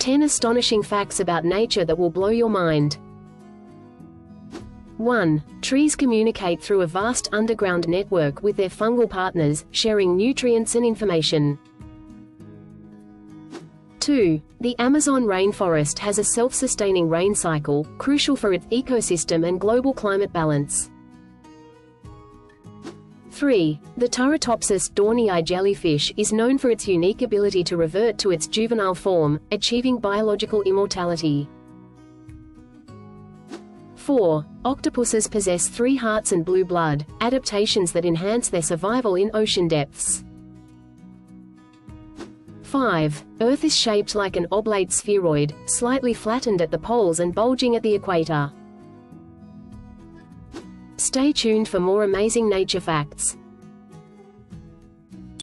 10 astonishing facts about nature that will blow your mind. 1. Trees communicate through a vast underground network with their fungal partners, sharing nutrients and information. 2. The Amazon rainforest has a self-sustaining rain cycle, crucial for its ecosystem and global climate balance. 3. The Turritopsis dohrnii jellyfish is known for its unique ability to revert to its juvenile form, achieving biological immortality. 4. Octopuses possess 3 hearts and blue blood, adaptations that enhance their survival in ocean depths. 5. Earth is shaped like an oblate spheroid, slightly flattened at the poles and bulging at the equator. Stay tuned for more amazing nature facts.